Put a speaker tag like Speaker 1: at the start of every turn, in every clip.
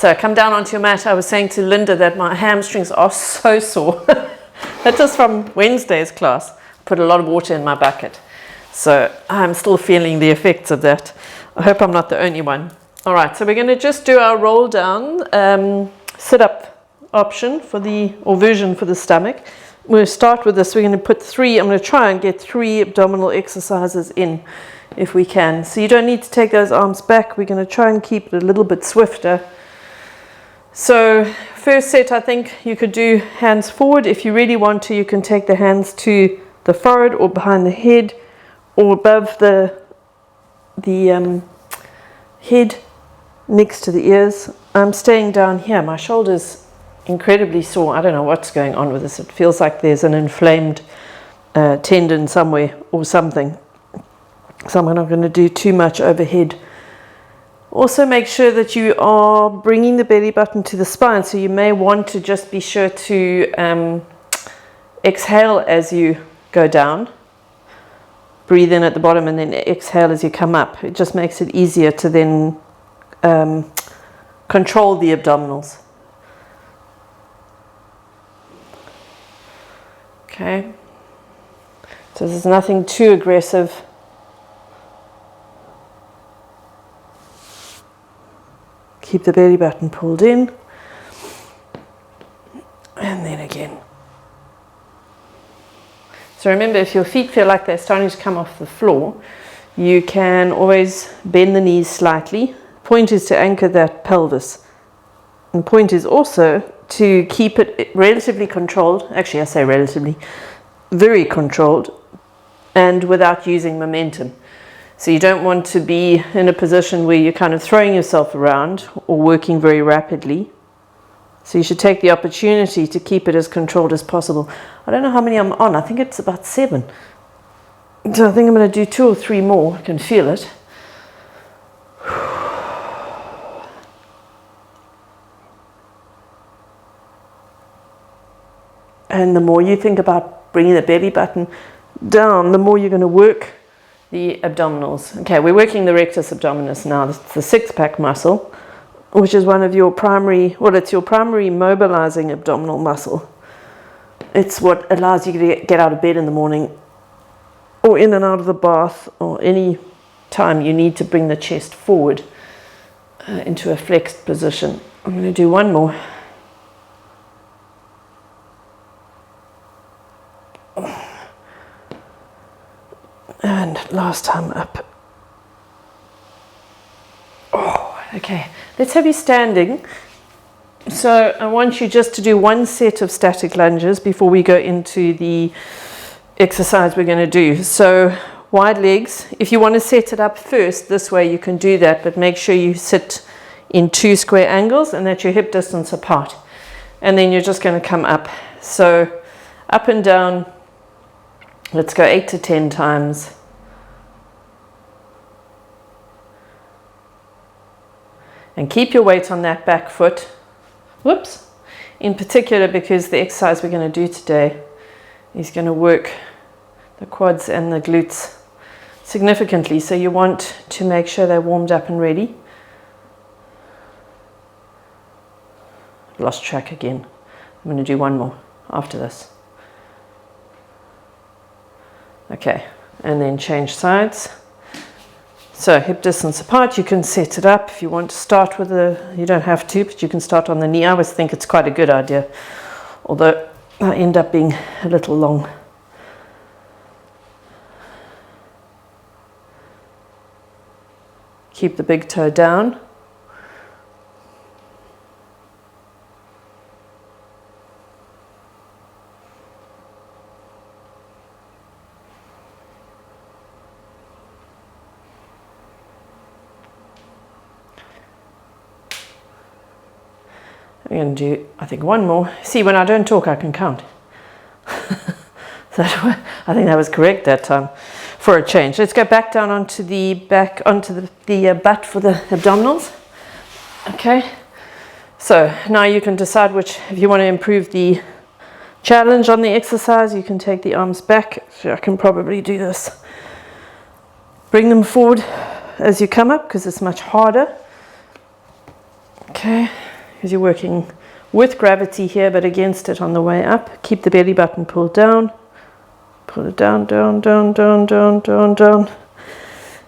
Speaker 1: So come down onto your mat. I was saying to Linda that my hamstrings are so sore. That's just from Wednesday's class. Put a lot of water in my bucket. So I'm still feeling the effects of that. I hope I'm not the only one. All right, so we're going to just do our roll down sit-up option for or version for the stomach. We'll start with this. We're going to put 3. I'm going to try and get 3 abdominal exercises in if we can. So you don't need to take those arms back. We're going to try and keep it a little bit swifter. So first set, I think you could do hands forward. If you really want to, you can take the hands to the forehead or behind the head or above the head next to the ears. I'm staying down here. My shoulder's incredibly sore. I don't know what's going on with this. It feels like there's an inflamed tendon somewhere or something. So I'm not going to do too much overhead. Also make sure that you are bringing the belly button to the spine. So you may want to just be sure to exhale as you go down. Breathe in at the bottom and then exhale as you come up. It just makes it easier to then control the abdominals. Okay. So there's nothing too aggressive. Keep the belly button pulled in. And then again. So remember, if your feet feel like they're starting to come off the floor, you can always bend the knees slightly. Point is to anchor that pelvis. And point is also to keep it relatively controlled. Actually, I say relatively, very controlled and without using momentum. So you don't want to be in a position where you're kind of throwing yourself around or working very rapidly. So you should take the opportunity to keep it as controlled as possible. I don't know how many I'm on. I think it's about 7. So I think I'm going to do 2 or 3 more. I can feel it. And the more you think about bringing the belly button down, the more you're going to work the abdominals. Okay, we're working the rectus abdominis now. It's the 6-pack muscle, which is one of your primary, well, it's your primary mobilizing abdominal muscle. It's what allows you to get out of bed in the morning or in and out of the bath or any time you need to bring the chest forward into a flexed position. I'm going to do 1 more. And last time up. Oh, okay. Let's have you standing. So I want you just to do 1 set of static lunges before we go into the exercise we're going to do. So wide legs. If you want to set it up first this way, you can do that, but make sure you sit in 2 square angles and that you're hip distance apart. And then you're just going to come up. So up and down. Let's go 8 to 10 times. And keep your weight on that back foot. Whoops. In particular, because the exercise we're going to do today is going to work the quads and the glutes significantly. So you want to make sure they're warmed up and ready. Lost track again. I'm going to do 1 more after this. Okay, and then change sides. So hip distance apart, you can set it up. If you want to start with you don't have to, but you can start on the knee. I always think it's quite a good idea, although I end up being a little long. Keep the big toe down. I'm going to do, I think, 1 more. See, when I don't talk, I can count. I think that was correct that time for a change. Let's go back down onto the butt for the abdominals. Okay. So now you can decide if you want to improve the challenge on the exercise, you can take the arms back. So I can probably do this. Bring them forward as you come up because it's much harder. Okay. because you're working with gravity here, but against it on the way up. Keep the belly button pulled down. Pull it down, down, down, down, down, down, down.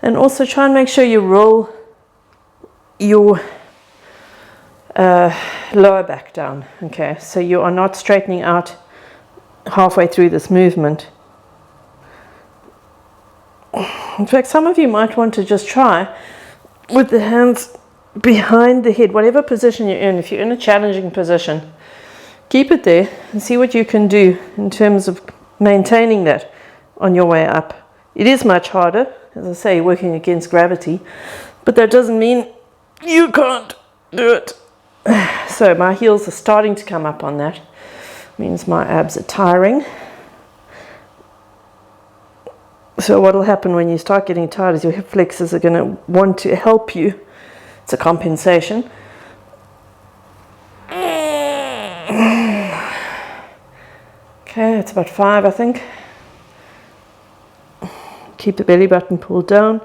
Speaker 1: And also try and make sure you roll your lower back down. Okay, so you are not straightening out halfway through this movement. In fact, some of you might want to just try with the hands behind the head, whatever position you're in. If you're in a challenging position, keep it there and see what you can do in terms of maintaining that on your way up. It is much harder, as I say, working against gravity, but that doesn't mean you can't do it. So my heels are starting to come up on that. Means my abs are tiring. So what will happen when you start getting tired is your hip flexors are going to want to help you. It's a compensation. Okay, it's about 5, I think. Keep the belly button pulled down.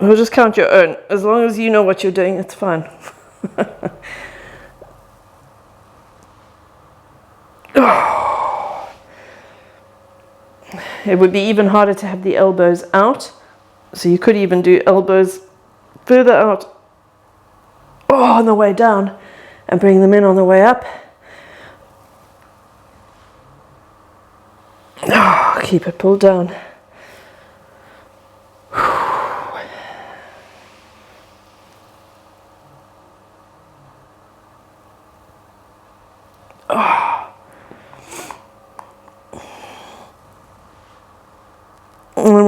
Speaker 1: Or just count your own. As long as you know what you're doing, it's fine. It would be even harder to have the elbows out. So you could even do elbows further out on the way down and bring them in on the way up. Keep it pulled down.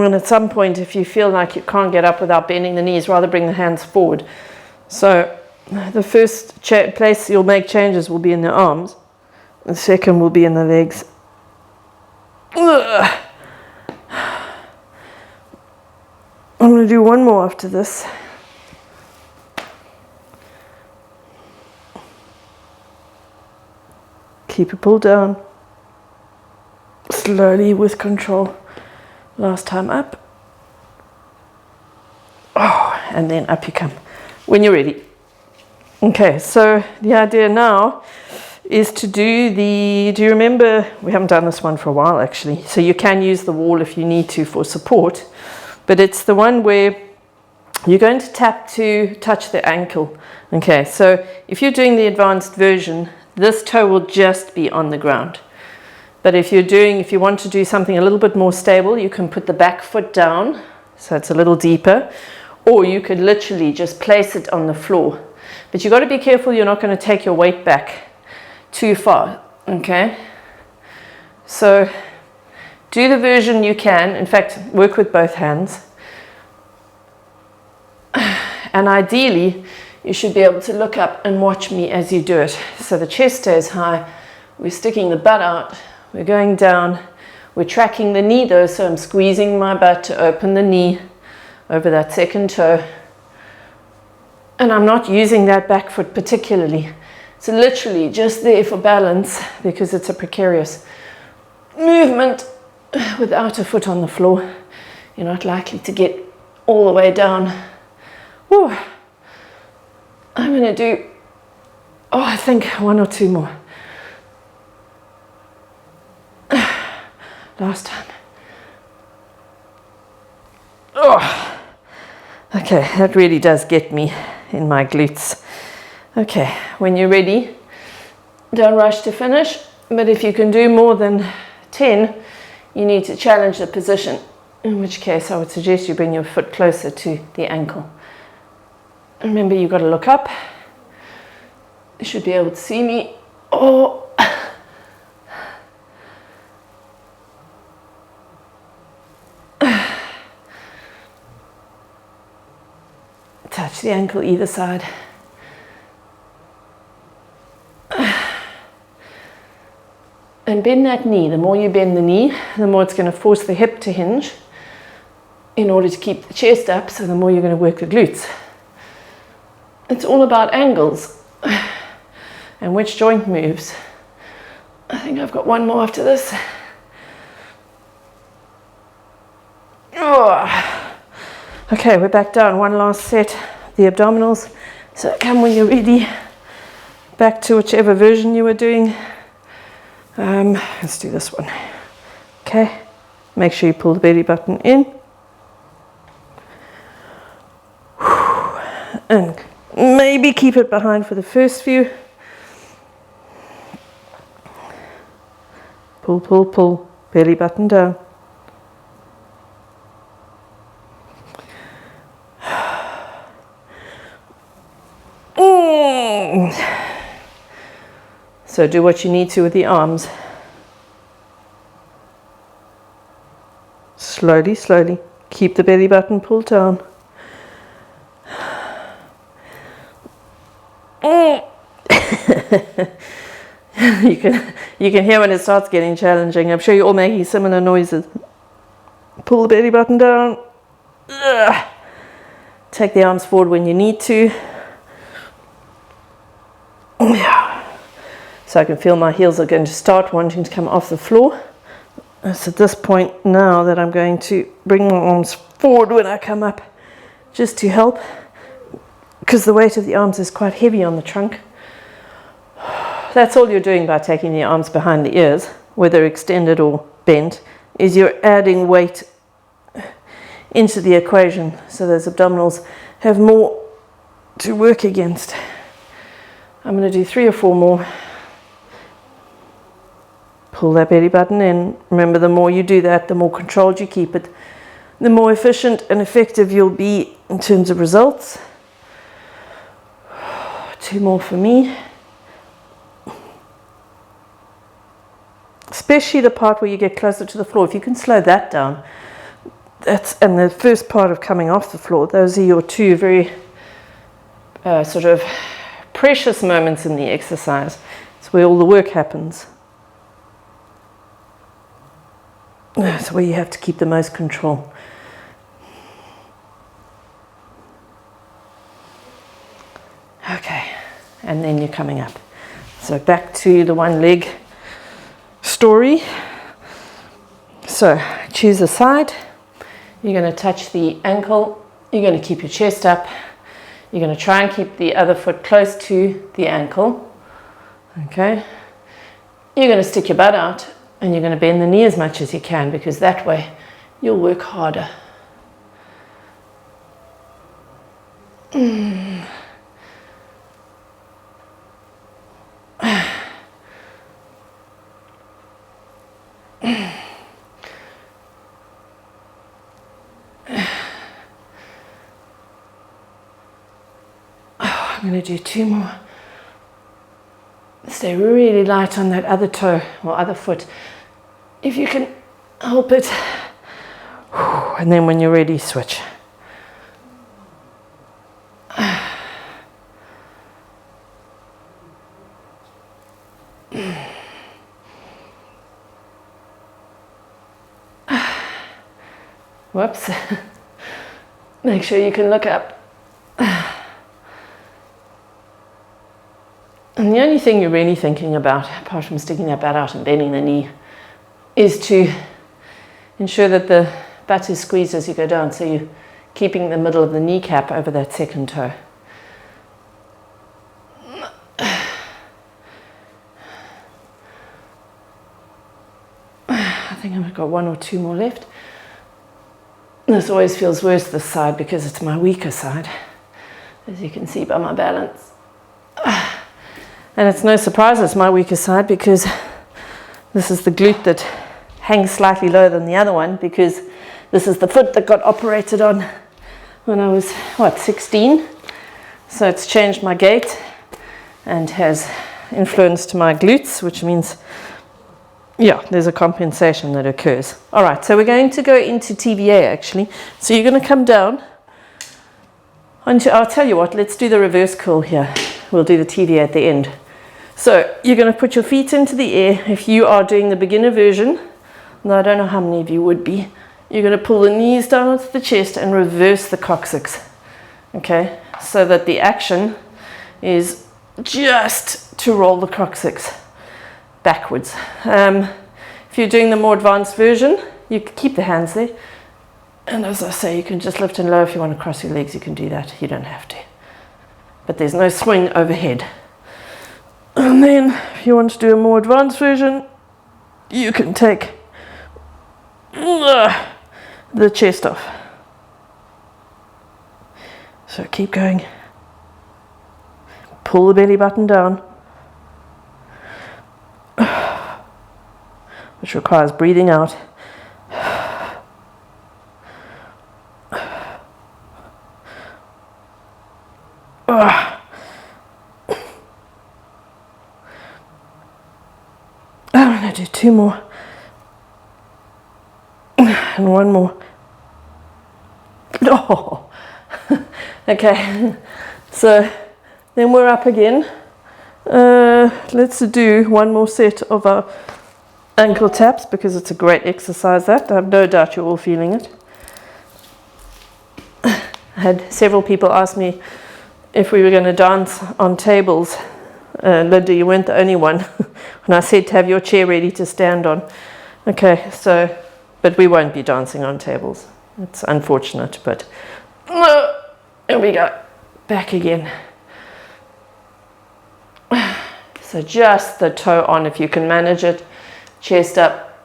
Speaker 1: And at some point, if you feel like you can't get up without bending the knees, rather bring the hands forward. So the first place you'll make changes will be in the arms. The second will be in the legs. I'm going to do one more after this. Keep it pulled down. Slowly with control. Last time up. And then up you come when you're ready. Okay, so the idea now is to do you remember, we haven't done this one for a while actually, so you can use the wall if you need to for support, but it's the one where you're going to tap to touch the ankle. Okay, so if you're doing the advanced version, this toe will just be on the ground. But if you want to do something a little bit more stable, you can put the back foot down, so it's a little deeper, or you could literally just place it on the floor. But you've got to be careful you're not going to take your weight back too far, okay? So do the version you can. In fact, work with both hands. And ideally, you should be able to look up and watch me as you do it. So the chest stays high, we're sticking the butt out, we're going down, we're tracking the knee though, so I'm squeezing my butt to open the knee over that second toe. And I'm not using that back foot particularly. It's literally just there for balance because it's a precarious movement without a foot on the floor. You're not likely to get all the way down. Whew. I'm going to do, I think 1 or 2 more. Last time. Okay, that really does get me in my glutes. Okay, when you're ready, don't rush to finish, but if you can do more than 10, you need to challenge the position, in which case I would suggest you bring your foot closer to the ankle. Remember, you've got to look up. You should be able to see me. Touch the ankle either side. And bend that knee. The more you bend the knee, the more it's going to force the hip to hinge in order to keep the chest up, so the more you're going to work the glutes. It's all about angles and which joint moves. I think I've got one more after this. Okay, we're back down. One last set, the abdominals. So come when you're ready. back to whichever version you were doing. Let's do this one. Okay, make sure you pull the belly button in. And maybe keep it behind for the first few. Pull, pull, pull, belly button down. So do what you need to with the arms. Slowly, slowly. Keep the belly button pulled down. You can hear when it starts getting challenging. I'm sure you're all making similar noises. Pull the belly button down. Take the arms forward when you need to. So I can feel my heels are going to start wanting to come off the floor. It's at this point now that I'm going to bring my arms forward when I come up, just to help, because the weight of the arms is quite heavy on the trunk. That's all you're doing by taking the arms behind the ears, whether extended or bent, is you're adding weight into the equation, so those abdominals have more to work against. I'm going to do 3 or 4 more. Pull that belly button in. Remember, the more you do that, the more controlled you keep it, the more efficient and effective you'll be in terms of results. 2 more for me. Especially the part where you get closer to the floor. If you can slow that down, and the first part of coming off the floor, those are your 2 very sort of precious moments in the exercise. It's where all the work happens. That's where you have to keep the most control. Okay, and then you're coming up. So back to the one leg story. So choose a side. You're going to touch the ankle. You're going to keep your chest up. You're going to try and keep the other foot close to the ankle. Okay. You're going to stick your butt out and you're going to bend the knee as much as you can, because that way you'll work harder. I'm going to do 2 more. Stay really light on that other toe or other foot, if you can help it. And then when you're ready, switch. Whoops. Make sure you can look up. And the only thing you're really thinking about, apart from sticking that butt out and bending the knee, is to ensure that the butt is squeezed as you go down, so you're keeping the middle of the kneecap over that second toe. I think I've got 1 or 2 more left. This always feels worse this side because it's my weaker side, as you can see by my balance. And it's no surprise it's my weaker side, because this is the glute that hangs slightly lower than the other one, because this is the foot that got operated on when I was, 16? So it's changed my gait and has influenced my glutes, which means, yeah, there's a compensation that occurs. All right, so we're going to go into TVA actually. So you're going to come down onto, I'll tell you what, let's do the reverse curl here. We'll do the TVA at the end. So you're going to put your feet into the air. If you are doing the beginner version, and I don't know how many of you would be, you're going to pull the knees down onto the chest and reverse the coccyx. Okay, so that the action is just to roll the coccyx backwards. If you're doing the more advanced version, you can keep the hands there. And as I say, you can just lift and lower. If you want to cross your legs, you can do that. You don't have to. But there's no swing overhead. And then if you want to do a more advanced version, you can take the chest off. So keep going. Pull the belly button down, which requires breathing out. I'm going to do 2 more and 1 more. Oh, okay. So then we're up again. Let's do 1 more set of our ankle taps because it's a great exercise. That I have no doubt you're all feeling it. I had several people ask me if we were going to dance on tables. Linda, you weren't the only one. And I said to have your chair ready to stand on. Okay, so, but we won't be dancing on tables. It's unfortunate, but here we go. Back again. So just the toe on if you can manage it. Chest up.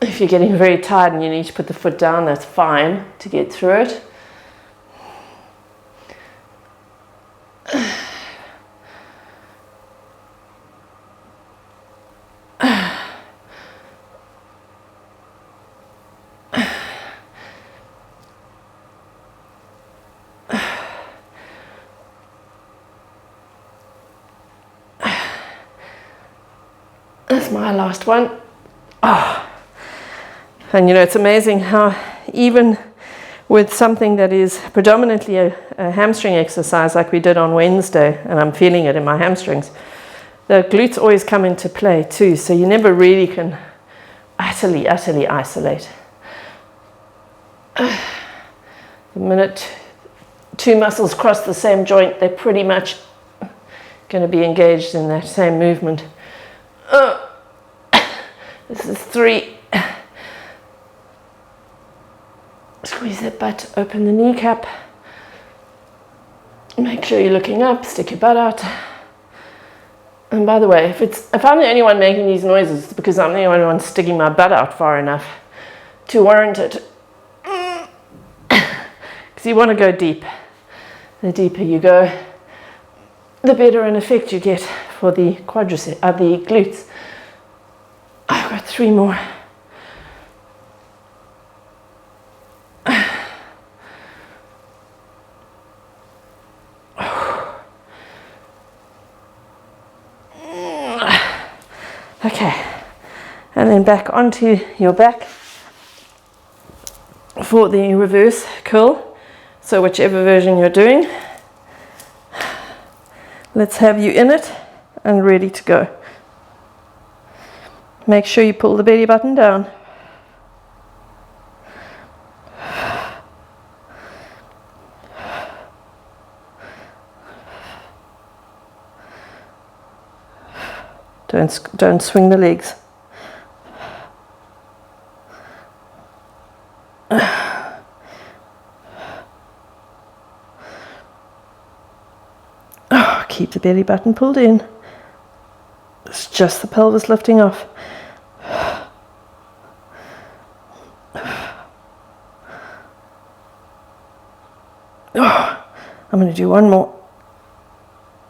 Speaker 1: If you're getting very tired and you need to put the foot down, that's fine to get through it. That's my last one. Oh. And you know, it's amazing how even with something that is predominantly a hamstring exercise like we did on Wednesday, and I'm feeling it in my hamstrings, the glutes always come into play too, so you never really can utterly isolate. The minute 2 muscles cross the same joint, they're pretty much going to be engaged in that same movement. This is 3. Squeeze that butt, open the kneecap. Make sure you're looking up, stick your butt out. And by the way, if I'm the only one making these noises, it's because I'm the only one sticking my butt out far enough to warrant it. Because you want to go deep. The deeper you go, the better an effect you get for the quadriceps, the glutes. I've got 3 more. Okay, and then back onto your back for the reverse curl. So whichever version you're doing, let's have you in it and ready to go. Make sure you pull the belly button down. Don't swing the legs. Oh, keep the belly button pulled in. It's just the pelvis lifting off. Oh, I'm going to do 1 more.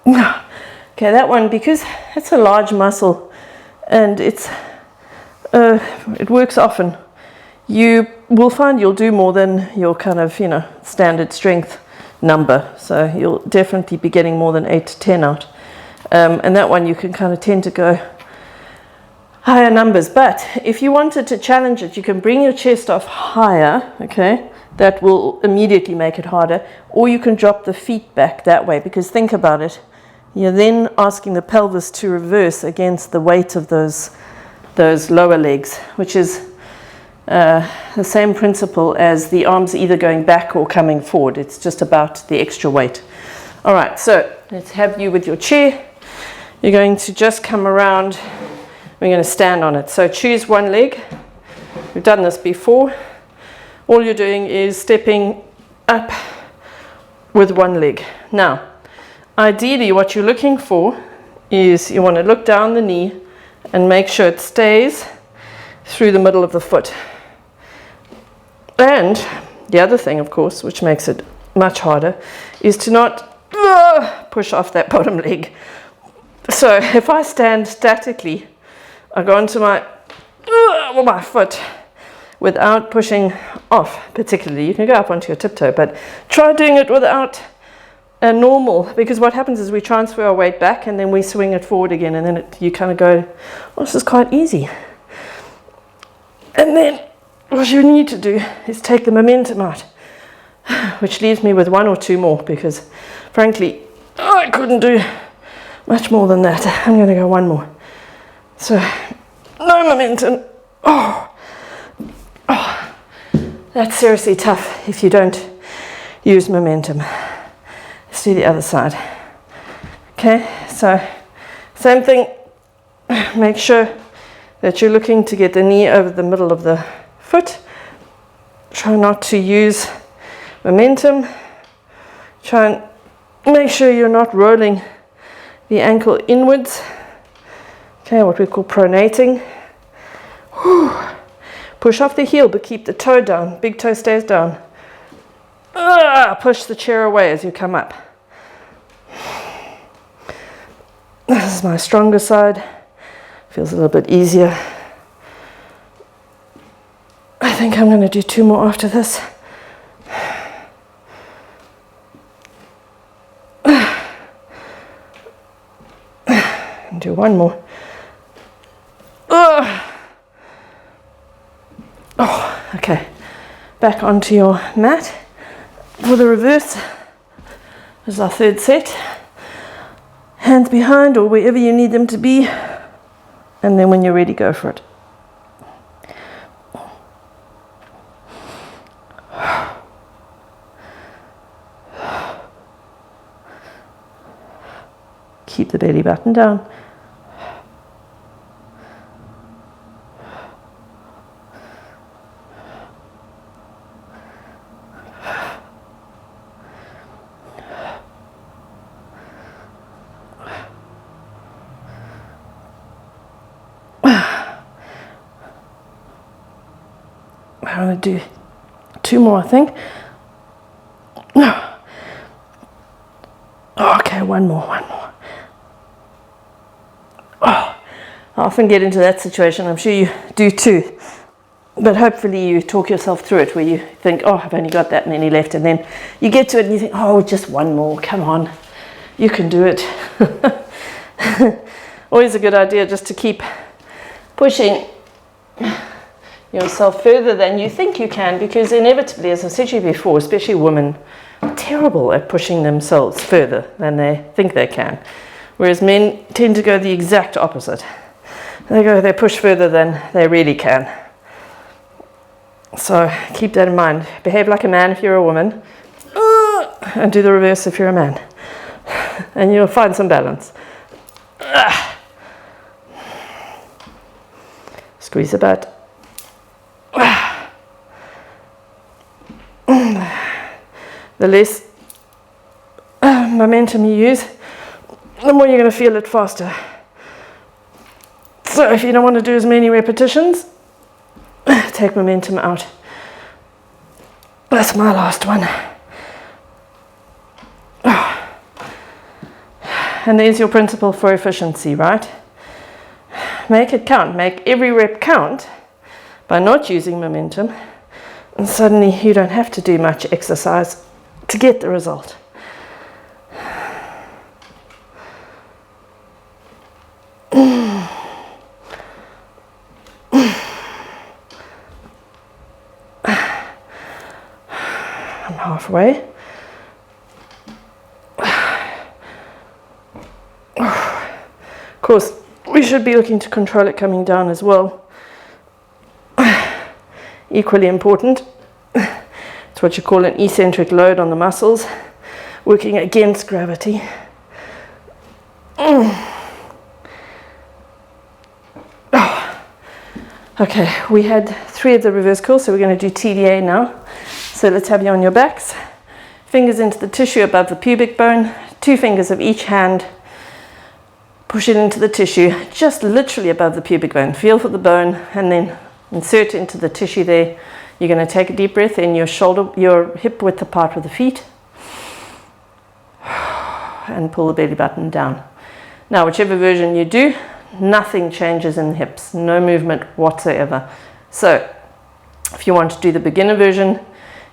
Speaker 1: Okay, that one, because it's a large muscle and it works often, you will find you'll do more than your kind of, standard strength number. So you'll definitely be getting more than 8 to 10 out. And that one you can kind of tend to go higher numbers. But if you wanted to challenge it, you can bring your chest off higher, okay? That will immediately make it harder. Or you can drop the feet back that way, because think about it. You're then asking the pelvis to reverse against the weight of those lower legs, which is the same principle as the arms either going back or coming forward. It's just about the extra weight. All right, so let's have you with your chair. You're going to just come around. We're going to stand on it. So choose 1 leg. We've done this before. All you're doing is stepping up with 1 leg. Now, ideally, what you're looking for is you want to look down the knee and make sure it stays through the middle of the foot. And the other thing, of course, which makes it much harder, is to not push off that bottom leg. So if I stand statically, I go onto my foot without pushing off particularly. You can go up onto your tiptoe, but try doing it without a normal, because what happens is we transfer our weight back and then we swing it forward again, and then you kind of go, well, this is quite easy. And then what you need to do is take the momentum out, which leaves me with 1 or 2 more, because frankly I couldn't do much more than that. I'm going to go 1 more. So no momentum. That's seriously tough if you don't use momentum. Let's do the other side. Okay, so same thing. Make sure that you're looking to get the knee over the middle of the foot. Try not to use momentum. Try and make sure you're not rolling the ankle inwards. Okay, what we call pronating. Push off the heel, but keep the toe down. Big toe stays down. Push the chair away as you come up. This is my stronger side. Feels a little bit easier. I think I'm going to do 2 more after this. And do 1 more. Okay. Back onto your mat for the reverse. This is our 3rd set. Hands behind or wherever you need them to be. And then when you're ready, go for it. Keep the belly button down. I'm going to do 2 more, I think. No. Okay, 1 more. I often get into that situation. I'm sure you do too. But hopefully you talk yourself through it, where you think, oh, I've only got that many left. And then you get to it and you think, oh, just 1 more. Come on. You can do it. Always a good idea just to keep pushing yourself further than you think you can, because inevitably, as I've said to you before, especially women are terrible at pushing themselves further than they think they can, whereas men tend to go the exact opposite. They push further than they really can. So keep that in mind. Behave like a man if you're a woman, and do the reverse if you're a man, and you'll find some balance. Squeeze the butt. The less momentum you use, the more you're going to feel it faster. So if you don't want to do as many repetitions, take momentum out. That's my last one. And there's your principle for efficiency, right? Make it count. Make every rep count by not using momentum. And suddenly you don't have to do much exercise to get the result. I'm halfway. Of course, we should be looking to control it coming down as well. Equally important. It's what you call an eccentric load on the muscles, working against gravity. Okay, we had 3 of the reverse curls, so we're going to do TDA now. So let's have you on your backs. Fingers into the tissue above the pubic bone, 2 fingers of each hand Push it into the tissue, just literally above the pubic bone. Feel for the bone and then insert into the tissue there. You're going to take a deep breath in, your hip width apart with the feet, and pull the belly button down. Now, whichever version you do, nothing changes in the hips, no movement whatsoever. So if you want to do the beginner version,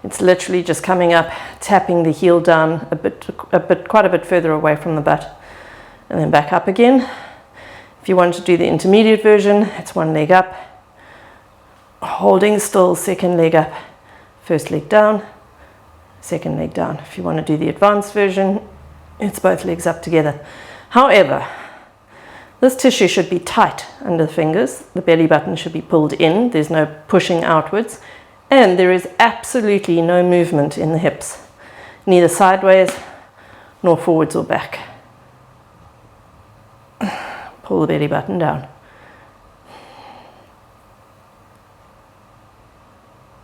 Speaker 1: it's literally just coming up, tapping the heel down quite a bit further away from the butt, and then back up again. If you want to do the intermediate version, it's one leg up, holding still, second leg up, first leg down, second leg down. If you want to do the advanced version, it's both legs up together. However, this tissue should be tight under the fingers. The belly button should be pulled in. There's no pushing outwards. And there is absolutely no movement in the hips, neither sideways nor forwards or back. Pull the belly button down.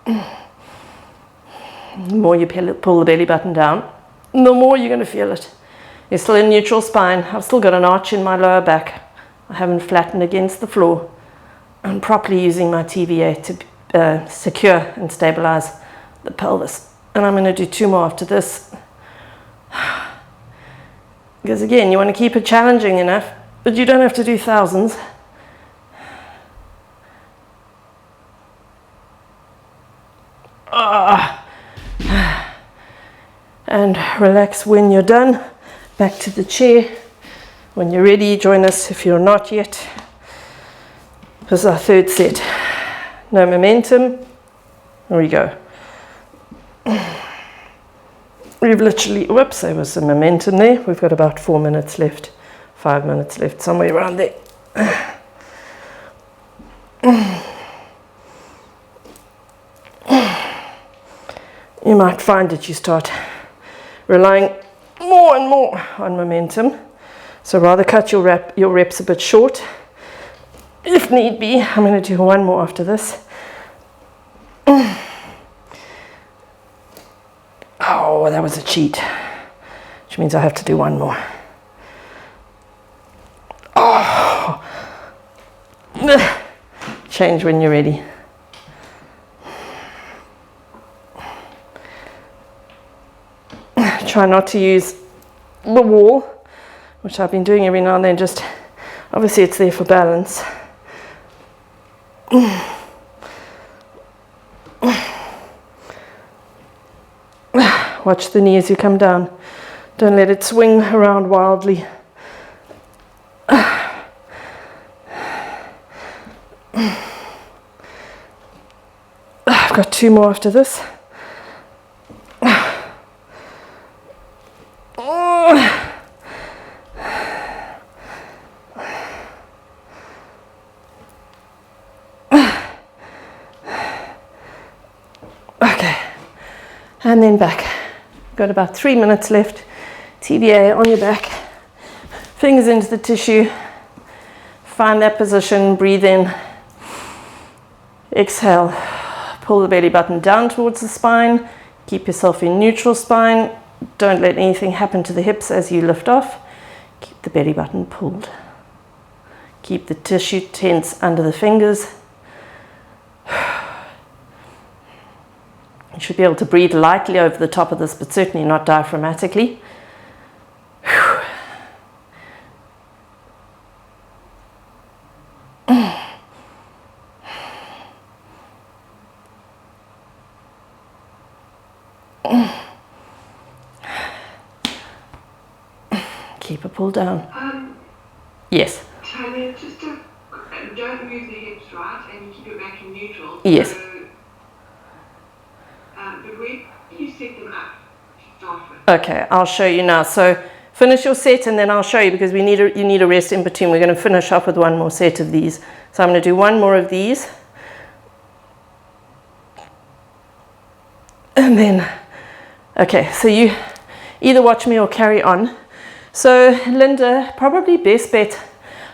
Speaker 1: The more you pull the belly button down, the more you're going to feel it. You're still in neutral spine. I've still got an arch in my lower back. I haven't flattened against the floor. I'm properly using my TVA to secure and stabilize the pelvis. And I'm going to do 2 more after this. Because again, you want to keep it challenging enough, but you don't have to do thousands. And relax when you're done. Back to the chair. When you're ready, join us if you're not yet. This is our 3rd set. No momentum. Here we go. We've literally, whoops, there was some momentum there. We've got about 4 minutes left, 5 minutes left, somewhere around there. You might find that you start relying more and more on momentum. So rather cut your reps a bit short. If need be, I'm going to do 1 more after this. Oh, that was a cheat, which means I have to do 1 more. Oh. Change when you're ready. Try not to use the wall, which I've been doing every now and then, just obviously it's there for balance. Watch the knee as you come down. Don't let it swing around wildly. I've got 2 more after this. Okay, and then back. Got about 3 minutes left. TVA on your back, fingers into the tissue. Find that position, breathe in, exhale, pull the belly button down towards the spine, keep yourself in neutral spine, don't let anything happen to the hips as you lift off, keep the belly button pulled. Keep the tissue tense under the fingers. You should be able to breathe lightly over the top of this, but certainly not diaphragmatically. Keep it pulled down. Yes.
Speaker 2: Tanya, just don't move the hips, right? And you keep it back in neutral.
Speaker 1: Yes.
Speaker 2: So, but where you set them up to start with?
Speaker 1: Okay, I'll show you now. So finish your set and then I'll show you, because you need a rest in between. We're going to finish off with 1 more set of these. So I'm going to do 1 more of these. And then, okay, so you either watch me or carry on. So Linda, probably best bet,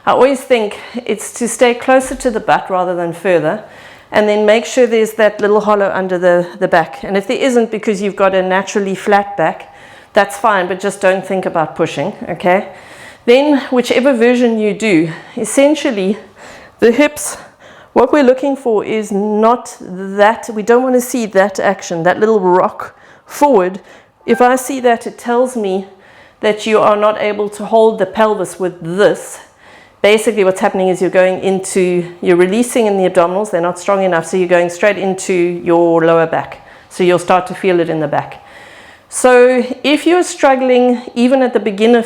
Speaker 1: I always think it's to stay closer to the butt rather than further, and then make sure there's that little hollow under the back. And if there isn't, because you've got a naturally flat back, that's fine, but just don't think about pushing, okay? Then whichever version you do, essentially the hips, what we're looking for is not that, we don't want to see that action, that little rock forward. If I see that, it tells me that you are not able to hold the pelvis with this. Basically what's happening is you're releasing in the abdominals, they're not strong enough, so you're going straight into your lower back. So you'll start to feel it in the back. So if you're struggling even at the beginner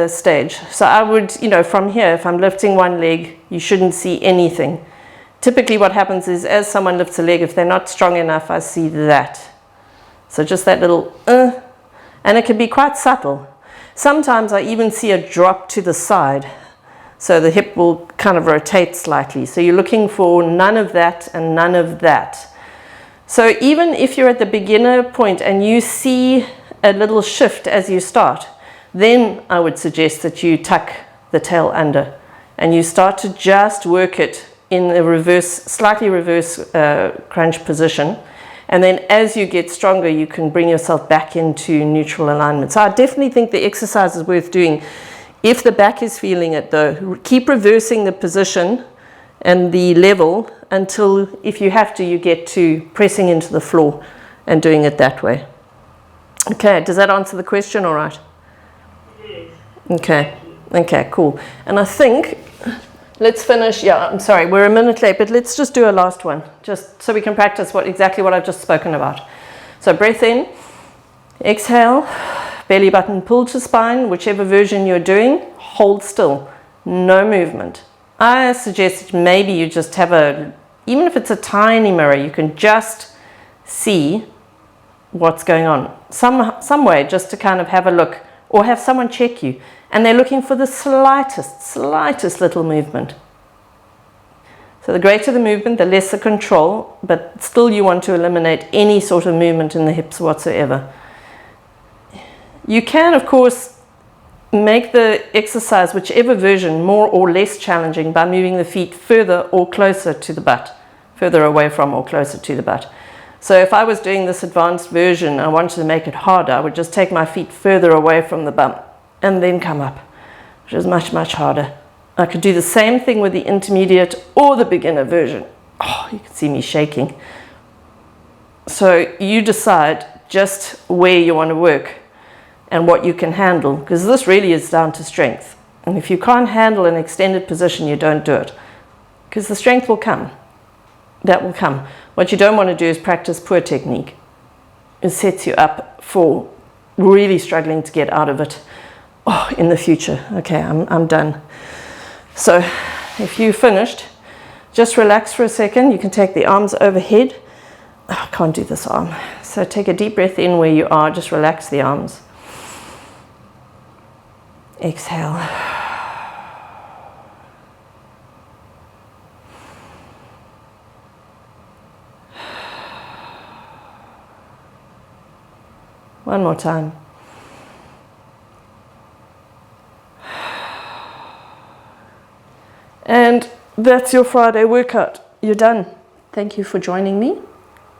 Speaker 1: stage, so I would, from here, if I'm lifting one leg, you shouldn't see anything. Typically what happens is as someone lifts a leg, if they're not strong enough, I see that. So just that little, and it can be quite subtle. Sometimes I even see a drop to the side. So the hip will kind of rotate slightly. So you're looking for none of that and none of that. So even if you're at the beginner point and you see a little shift as you start, then I would suggest that you tuck the tail under and you start to just work it in a reverse, slightly reverse crunch position. And then as you get stronger, you can bring yourself back into neutral alignment. So I definitely think the exercise is worth doing. If the back is feeling it though, keep reversing the position and the level until, if you have to, you get to pressing into the floor and doing it that way. Okay, does that answer the question all right?
Speaker 2: Yes.
Speaker 1: Okay, cool. And I think, let's finish, I'm sorry, we're a minute late, but let's just do a last one, just so we can practice exactly what I've just spoken about. So breath in, exhale, belly button pull to spine, whichever version you're doing, hold still, no movement. I suggest maybe you just have even if it's a tiny mirror, you can just see what's going on. Some way just to kind of have a look or have someone check you. And they're looking for the slightest little movement. So the greater the movement, the less the control, but still you want to eliminate any sort of movement in the hips whatsoever. You can, of course, make the exercise, whichever version, more or less challenging by moving the feet further or closer to the butt, further away from or closer to the butt. So if I was doing this advanced version, I wanted to make it harder, I would just take my feet further away from the bum and then come up, which is much, much harder. I could do the same thing with the intermediate or the beginner version. Oh, you can see me shaking. So you decide just where you want to work and what you can handle, because this really is down to strength. And if you can't handle an extended position, you don't do it, because the strength will come. That will come. What you don't want to do is practice poor technique. It sets you up for really struggling to get out of it in the future. Okay, I'm done. So if you finished, just relax for a second. You can take the arms overhead. I can't do this arm. So take a deep breath in where you are. Just relax the arms. Exhale. One more time. And that's your Friday workout. You're done. Thank you for joining me.